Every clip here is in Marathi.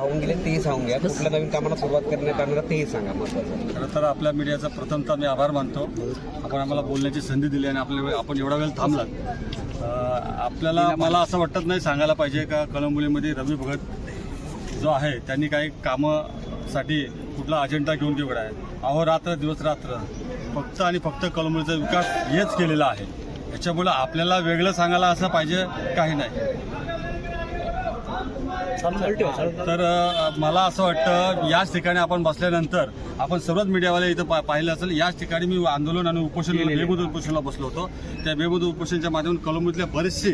राहून गेले तेही सांगून घ्या, कुठल्या नवीन कामाला सुरुवात करण्यात येणार तेही सांगा. महत्त्वाचं खरं तर आपल्या मीडियाचा प्रथमतः मी आभार मानतो. आपण आम्हाला बोलण्याची संधी दिली आणि आपण एवढा वेळ थांबलात. आपल्याला मला असं वाटत नाही सांगायला पाहिजे का कळंबोलीमध्ये रवी भगत जो आहे त्यांनी काही कामासाठी कुठला अजेंडा घेऊन गेला आहे. अहोरात्र दिवस रात्र फक्त आणि फक्त कळंबोलीचा विकास हेच केलेला आहे. याच्यामुळे आपल्याला वेगळं सांगायला असं पाहिजे काही नाही. तर मला असं वाटतं याच ठिकाणी आपण बसल्यानंतर आपण सर्वच मीडियावाले इथं पाहिलं असेल. याच ठिकाणी मी आंदोलन आणि उपोषण बेमुदत उपोषणाला बसलो होतो. त्या बेमुदत उपोषणाच्या माध्यमातून कळंबोलीतल्या बरेचसे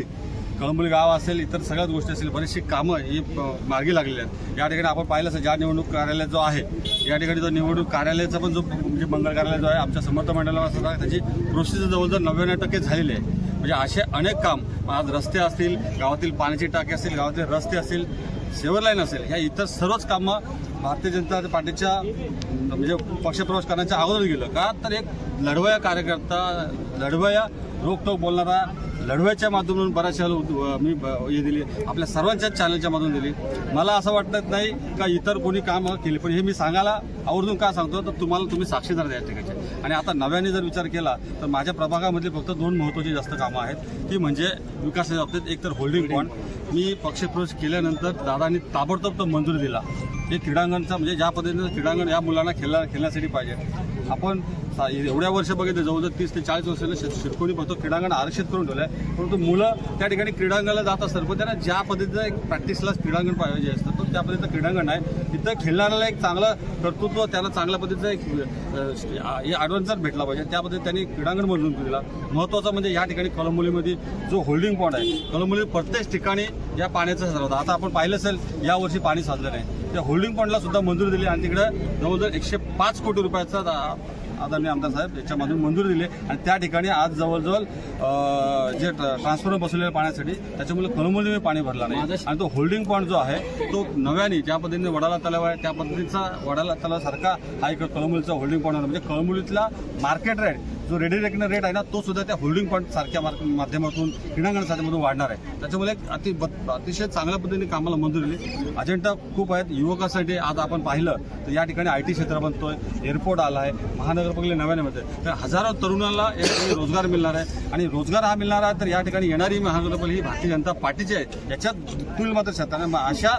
कळंबोली गाव असेल, इतर सगळ्याच गोष्टी असेल, बरेचशी कामं ही मार्गी लागलेली आहेत. या ठिकाणी आपण पाहिलं असेल ज्या निवडणूक कार्यालय जो आहे या ठिकाणी जो निवडणूक कार्यालयाचा पण जो म्हणजे मंगळ कार्यालय जो आहे आमच्या समर्थ मंडळाला सुद्धा त्याची प्रोसेस जवळजवळ 99% झालेली आहे. म्हणजे असे अनेक काम आज रस्ते असतील, गावातील पाण्याची टाकी असतील, गावातील रस्ते असतील, सेवर लाईन असेल, ह्या इतर सर्वच कामं भारतीय जनता पार्टीच्या म्हणजे पक्षप्रवेश करण्याच्या अगोदर गेलं का तर एक लढवया कार्यकर्ता, लढवया रोकटोक बोलणारा, लढवयाच्या माध्यमातून बऱ्याचशा मी हे दिली, आपल्या सर्वांच्याच चॅनलच्या माध्यमातून दिली. मला असं वाटत नाही का इतर कोणी कामं केली, पण हे मी सांगायला आवर्जून का सांगतो तर तुम्ही साक्षीदार द्या ठिकाणचे. आणि आता नव्याने जर विचार केला तर माझ्या प्रभागामधली फक्त 2 महत्त्वाची जास्त कामं आहेत. ती म्हणजे विकासाच्या बाबतीत एक तर होल्डिंग पॉईंट. मी पक्षप्रवेश केल्यानंतर दादांनी ताबडतोब तो मंजुरी दिला. हे क्रीडांगणचा म्हणजे ज्या पद्धतीनं क्रीडांगण या मुलांना खेळण्यासाठी पाहिजे. आपण एवढ्या वर्ष बघितलं जवळजवळ 30 ते 40 वर्षाला शिरकोणी फक्त क्रीडांगण आरक्षित करून ठेवलं आहे. परंतु मुलं त्या ठिकाणी क्रीडांगणाला जात असतात, पण त्यांना ज्या पद्धतीचं एक प्रॅक्टिसला क्रीडांगण पाहिजे असतं तो त्या पद्धतीचं क्रीडांगण आहे. तिथं खेळणाऱ्याला एक चांगलं कर्तृत्व, त्याला चांगल्या पद्धतीचं एक ॲडव्हान्सर भेटला पाहिजे. त्या पद्धतीने त्यांनी क्रीडांगण मंजूर दिला. महत्त्वाचं म्हणजे या ठिकाणी कळंबोलीमध्ये जो होल्डिंग पॉईंट आहे, कळंबोली प्रत्येक ठिकाणी या पाण्याचा साठा होता. आता आपण पाहिलं असेल यावर्षी पाणी साचलं नाही. त्या होल्डिंग पॉईंटला सुद्धा मंजुरी दिली आणि तिकडे जवळजवळ 105 कोटी रुपयाचा आदरणीय आमदार साहेब याच्यामधून मंजुरी दिली. आणि त्या ठिकाणी आज जवळजवळ जे ट्रान्सफॉर्मर बसवलेलं पाण्यासाठी त्याच्यामुळे कळंबोलीमध्ये पाणी भरला नाही. आणि तो होल्डिंग पॉईंट जो आहे तो नव्याने ज्या पद्धतीने वडाला तलाव आहे त्या पद्धतीचा वडाला तलावासारखा हा एक कळंबोलीचा होल्डिंग पॉईंट म्हणजे कळंबोलीतला मार्केट रेट जो रेडी रेकनर रेट आहे ना तो सुद्धा त्या होल्डिंग पॉईंट सारख्या माध्यमातून क्रीडांगण साध्यमातून वाढणार आहे. त्याच्यामुळे अतिशय चांगल्या पद्धतीने कामाला मंजुरी दिली. अजेंडा खूप आहेत युवकासाठी. आज आपण पाहिलं तर या ठिकाणी IT क्षेत्र बनतोय, एअरपोर्ट आला आहे, महानगरपालिका नव्याने मध्ये तर हजारो तरुणांना या ठिकाणी रोजगार मिळणार आहे. आणि रोजगार हा मिळणार आहे तर या ठिकाणी येणारी महानगरपालिका ही भारतीय जनता पार्टीची आहे. याच्यात तुल मात्र शेतकऱ्यांना अशा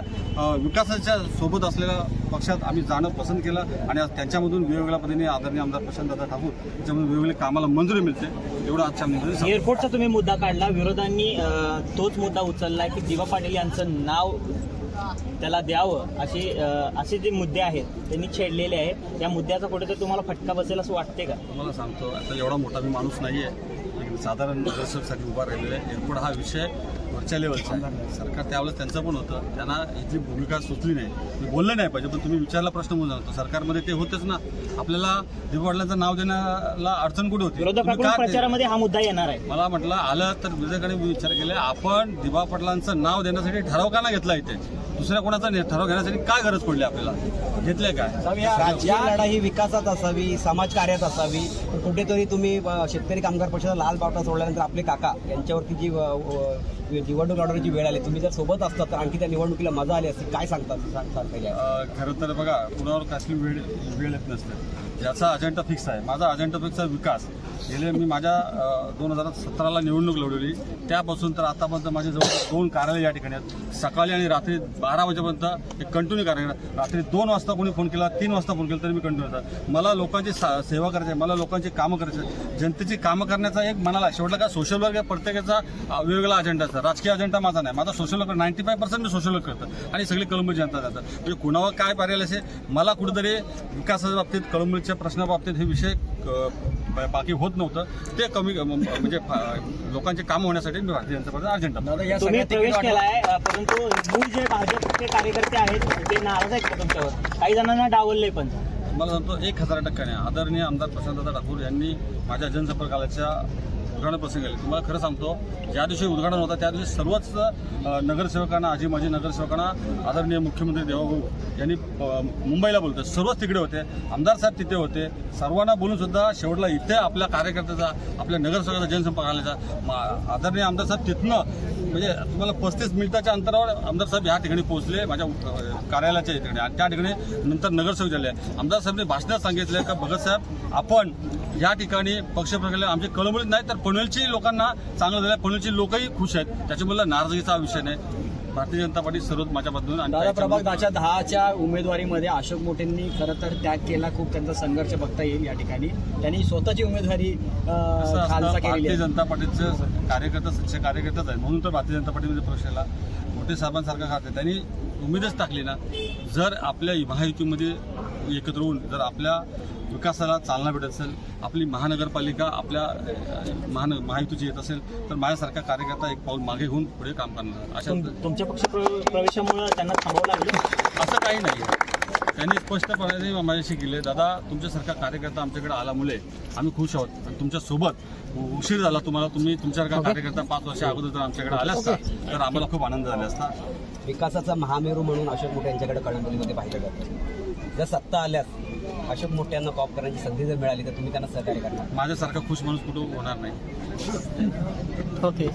विकासाच्या सोबत असलेल्या पक्षात आम्ही जाणं पसंत केलं. आणि आज त्यांच्यामधून वेगवेगळ्या पद्धतीने आदरणीय आमदार प्रशांतदादा ठाकूर त्याच्यामधून वेगवेगळे कामाला मंजुरी मिळते. एवढं आजच्या एअरपोर्टचा तुम्ही मुद्दा काढला, विरोधांनी तोच मुद्दा उचलला की दिवा पाटील यांचं नाव त्याला द्यावं असे जे मुद्दे आहेत त्यांनी छेडलेले आहेत. या मुद्द्याचा कुठेतरी तुम्हाला फटका बसेल असं वाटते का? तुम्हाला सांगतो आता एवढा मोठा मी माणूस नाही आहे, साधारण दर्शकसाठी उभा राहिलेला आहे. एअरपोर्ट हा विषय वरच्या लेवलचा आहे. सरकार त्यावेळेस त्यांचं पण होतं, त्यांना इथली भूमिका सुचली नाही. मी बोललं नाही पाहिजे पण तुम्ही विचारला प्रश्न म्हणून जातो. सरकारमध्ये ते होतेच ना. आपल्याला दिवा पाटलांचं नाव देण्याला अडचण कुठे होती? विरोधकांकडून प्रचारामध्ये हा मुद्दा येणार आहे. मला म्हटलं आलं तर विरोधकांनी विचार केला आपण दिवा पाटलांचं नाव देण्यासाठी ठराव का नाही घेतला इथे? दुसऱ्या कोणाचा ठराव घेण्यासाठी काय गरज पडली आपल्याला? घेतले काय? राजकीय लढा ही विकासात असावी, समाजकार्यात असावी. कुठेतरी तुम्ही शेतकरी कामगार पक्षाचा लाल बावटा सोडल्यानंतर आपले काका यांच्यावरती जी निवडणूक लढवण्याची वेळ आली, तुम्ही जर सोबत असतात तर आणखी त्या निवडणुकीला मजा आली असती. काय सांगतात? खरं तर बघा कुणावर कसली वेळ येत नसते. याचा अजेंडा फिक्स आहे. माझा अजेंडा फिक्स आहे विकास. गेले मी माझ्या 2017ला निवडणूक लढवली त्यापासून तर आतापर्यंत माझे जवळ 2 कार्यालय या ठिकाणी आहेत. सकाळी आणि रात्री 12 वाजेपर्यंत एक कंटिन्यू कार्यालय. रात्री 2 वाजता कोणी फोन केला, 3 वाजता फोन केला तरी मी कंटिन्यू होता. मला लोकांची सेवा करायची आहे, मला लोकांची कामं करायची आहे. जनतेची कामं करण्याचा एक मनाला शेवटला का सोशल वर्क प्रत्येकाचा वेगवेगळा अजेंडा असतो. राजकीय अजेंडा माझा नाही. माझा सोशल वर्क 95% मी सोशल वर्क करतो आणि सगळी कळंबोली जनता जातात. म्हणजे कुणावर काय पर्याय असेल मला कुठेतरी विकासाच्या बाबतीत कळंबोलीच्या प्रश्नाबाबतीत हे विषय बाकी होत नव्हतं. ते कमी म्हणजे लोकांचे काम होण्यासाठी मी भारतीय जनता पार्टीचा अजेंडा. तुम्ही प्रवेश केलाय परंतु मूळ जे भाजपचे कार्यकर्ते आहेत ते नाराज आहेत का तुमच्यावर? काही जणांना डावलले पण. मला सांगतो 1000% आदरणीय आमदार प्रशांतदादा ठाकूर यांनी माझ्या जनसंपर्काच्या उद्घाटन प्रसंग आले. तुम्हाला खरं सांगतो, ज्या दिवशी उद्घाटन होतं त्या दिवशी सर्वच नगरसेवकांना, आजी माजी नगरसेवकांना आदरणीय मुख्यमंत्री देवाभाऊ यांनी मुंबईला बोलतो, सर्वच तिकडे होते, आमदार साहेब तिथे होते. सर्वांना बोलून सुद्धा शेवटला इथे आपल्या कार्यकर्त्याचा, आपल्या नगरसेवकाचा जनसंपर्क आल्याचा आदरणीय आमदार साहेब तिथनं म्हणजे तुम्हाला 35 मिनिटाच्या अंतरावर आमदार साहेब ह्या ठिकाणी पोहोचले माझ्या कार्यालयाच्या ठिकाणी. आणि त्या ठिकाणी नंतर नगरसेवक झाले. आमदार साहेबने भाषणात सांगितलं का भगत साहेब आपण या ठिकाणी पक्षप्रकारे आमचे कळमळीत नाही तर पनवेलची लोकांना चांगलं झालं, पनवेलची लोकही खुश आहेत, त्याच्यामुळे नाराजगीचा विषय नाही. भारतीय जनता पार्टी सर्वच माझ्या बाजूने दादा प्रभाग 10च्या उमेदवारीमध्ये अशोक मोटेंनी खरं तर त्याग केला, खूप त्यांचा संघर्ष बघता येईल या ठिकाणी. त्यांनी स्वतःची उमेदवारी खालसा केलेली भारतीय आहे. जनता पार्टीचे कार्यकर्ता सच्चे कार्यकर्ताच आहेत, म्हणून तर भारतीय जनता पार्टीमध्ये प्रवेश केला. मोठे साहेबांसारखा खाते त्यांनी उमेदच टाकली ना. जर आपल्या महायुतीमध्ये एकत्र होऊन जर आपल्या विकासाला चालना भेटत असेल, आपली महानगरपालिका आपल्या महायुतीची येत असेल तर माझ्यासारखा कार्यकर्ता एक पाऊल मागे घेऊन पुढे काम करणार. अशा तुमच्या पक्ष प्रवेशामुळे त्यांना थांबावं लागलं असं काही नाही. त्यांनी स्पष्टपणे माझ्याशी केले, दादा तुमच्यासारखा कार्यकर्ता आमच्याकडे आल्यामुळे आम्ही खुश आहोत. आणि तुमच्यासोबत उशीर झाला तुम्हाला, तुम्ही तुमच्यासारखा कार्यकर्ता 5 वर्षा अगोदर जर आमच्याकडे आला असता तर आम्हाला खूप आनंद झाला असता. विकासाचा महामेरू म्हणून अशोक मोठे यांच्याकडे कळमनुरीमध्ये पाहिलं जातं. जर सत्ता आल्यास अशोक मोठे यांना कॉप करण्याची संधी जर मिळाली तर तुम्ही त्यांना सहकार्य करणार? माझ्यासारखा खुश माणूस कुठं होणार नाही. ओके.